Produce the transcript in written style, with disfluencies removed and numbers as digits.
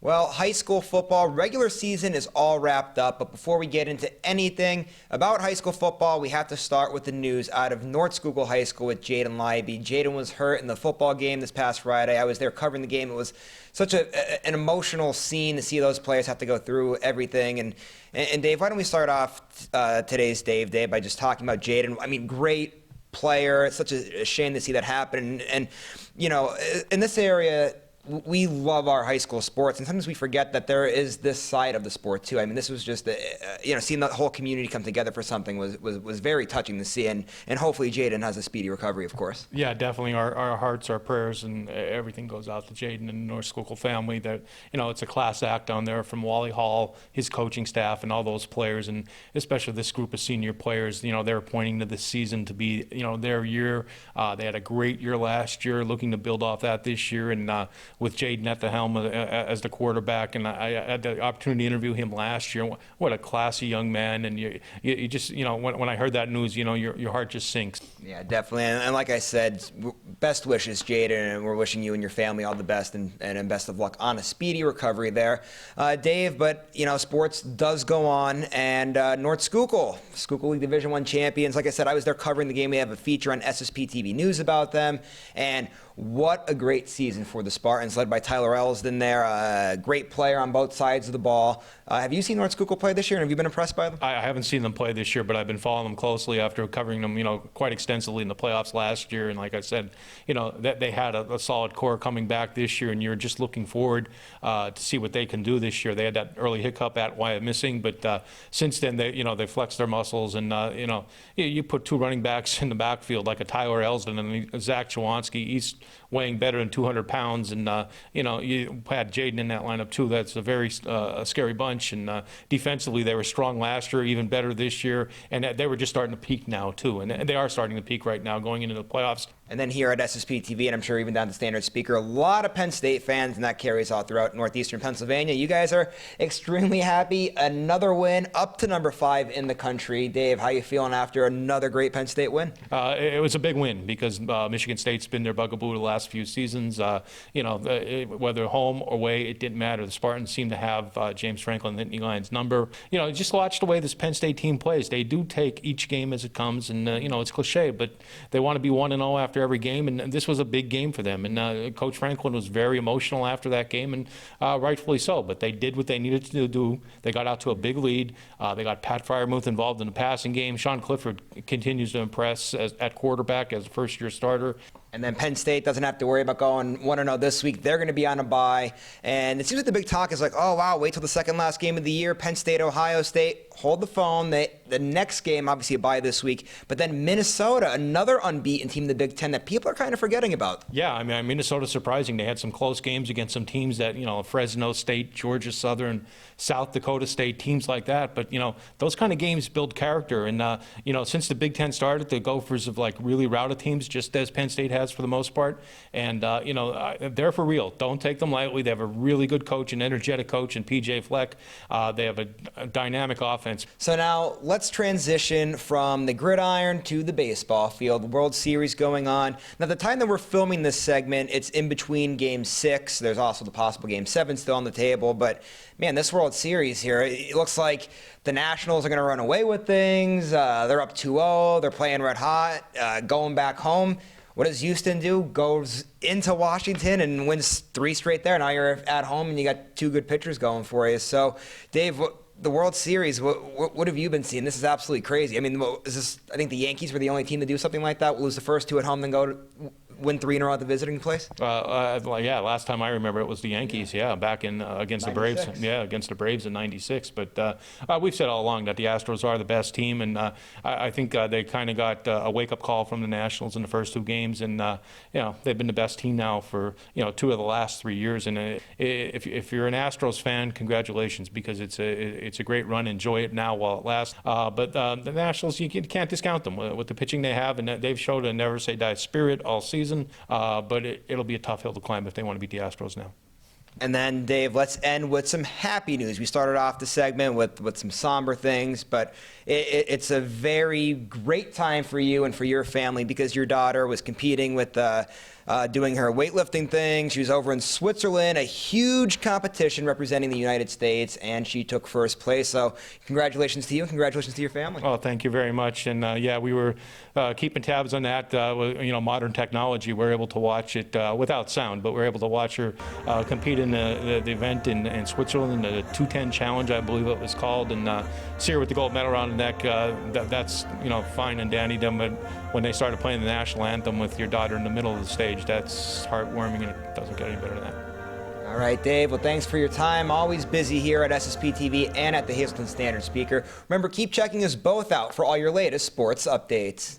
Well, high school football regular season is all wrapped up, but before we get into anything about high school football, we have to start with the news out of North Schuylkill High School with Jaden Leiby. Jaden was hurt in the football game this past Friday. I was there covering the game. It was such an emotional scene to see those players have to go through everything. And Dave, why don't we start off today's Dave by just talking about Jaden? I mean, great player. It's such a shame to see that happen. And you know, in this area, we love our high school sports, and sometimes we forget that there is this side of the sport too. I mean, this was just, seeing the whole community come together for something was very touching to see, and hopefully Jaden has a speedy recovery, of course. Yeah, definitely. Our hearts, our prayers, and everything goes out to Jaden and the North Schuylkill family. That it's a class act down there from Wally Hall, his coaching staff, and all those players, and especially this group of senior players. They're pointing to this season to be their year. They had a great year last year, looking to build off that this year, and with Jaden at the helm as the quarterback, and I had the opportunity to interview him last year. What a classy young man, and you just when I heard that news, your heart just sinks. Yeah, definitely, and like I said, best wishes, Jaden, and we're wishing you and your family all the best and best of luck on a speedy recovery there, Dave. But sports does go on, and North Schuylkill League Division I champions. Like I said, I was there covering the game. We have a feature on SSP TV News about them, and what a great season for the Spartans, led by Tyler Elsden there, a great player on both sides of the ball. Have you seen North Schuylkill play this year, and have you been impressed by them? I haven't seen them play this year, but I've been following them closely after covering them, quite extensively in the playoffs last year. And like I said, that they had a solid core coming back this year, and you're just looking forward to see what they can do this year. They had that early hiccup at Wyatt missing, but since then they flexed their muscles, and you put two running backs in the backfield like a Tyler Elsden and a Zach Chawanski, He's weighing better than 200 pounds, and you had Jaden in that lineup too. That's a very scary bunch, and defensively they were strong last year, even better this year, and they were just starting to peak now too, and they are starting to peak right now going into the playoffs. And then here at SSP TV, and I'm sure even down to Standard Speaker, a lot of Penn State fans, and that carries all throughout northeastern Pennsylvania. You guys are extremely happy. Another win, up to number 5 in the country. Dave, how you feeling after another great Penn State win? It was a big win because Michigan State's been their bugaboo the last few seasons. Whether home or away, it didn't matter. The Spartans seem to have James Franklin and Nittany Lions' number. Just watch the way this Penn State team plays. They do take each game as it comes, and it's cliche, but they want to be 1-0 after every game, and this was a big game for them. And Coach Franklin was very emotional after that game, and rightfully so. But they did what they needed to do. They got out to a big lead. They got Pat Fryermuth involved in the passing game. Sean Clifford continues to impress at quarterback as a first-year starter. And then Penn State doesn't have to worry about going 1-0 this week. They're going to be on a bye. And it seems like the big talk is like, oh, wow, wait till the second last game of the year. Penn State, Ohio State, hold the phone. The next game, obviously a bye this week. But then Minnesota, another unbeaten team in the Big Ten that people are kind of forgetting about. Yeah, I mean, Minnesota's surprising. They had some close games against some teams that, Fresno State, Georgia Southern, South Dakota State, teams like that. But, those kind of games build character. And, since the Big Ten started, the Gophers have, really routed teams, just as Penn State has for the most part. And, they're for real. Don't take them lightly. They have a really good coach, an energetic coach in P.J. Fleck. They have a dynamic offense. So now let's transition from the gridiron to the baseball field. The World Series going on. Now, the time that we're filming this segment, it's in between Game 6. There's also the possible Game 7 still on the table. But, man, this World Series here, it looks like the Nationals are going to run away with things. They're up 2-0. They're playing red hot, going back home. What does Houston do? Goes into Washington and wins 3 straight there. Now you're at home and you got 2 good pitchers going for you. So, Dave, the World Series, what have you been seeing? This is absolutely crazy. I mean, I think the Yankees were the only team to do something like that. Lose the first 2 at home, then go to win 3 in a row at the visiting place? Last time I remember it was the Yankees, back in against 96. The Braves. Yeah, against the Braves in '96. But we've said all along that the Astros are the best team, and I think they kind of got a wake-up call from the Nationals in the first 2 games, and they've been the best team now for 2 of the last 3 years. And if you're an Astros fan, congratulations, because it's a great run. Enjoy it now while it lasts. But the Nationals, you can't discount them with the pitching they have, and they've showed a never say die spirit all season. But it'll be a tough hill to climb if they want to beat the Astros now. And then, Dave, let's end with some happy news. We started off the segment with some somber things, but it's a very great time for you and for your family because your daughter was competing with doing her weightlifting thing. She was over in Switzerland, a huge competition representing the United States, and she took first place. So congratulations to you, and congratulations to your family. Oh, thank you very much. And yeah, we were keeping tabs on that. With, modern technology, we're able to watch it without sound, but we're able to watch her compete in the event in Switzerland, the 210 Challenge, I believe it was called, and see her with the gold medal around the neck. That's fine and dandy. But when they started playing the national anthem with your daughter in the middle of the stage, that's heartwarming, and it doesn't get any better than that. All right, Dave. Well, thanks for your time. Always busy here at SSP TV and at the Hazleton Standard Speaker. Remember, keep checking us both out for all your latest sports updates.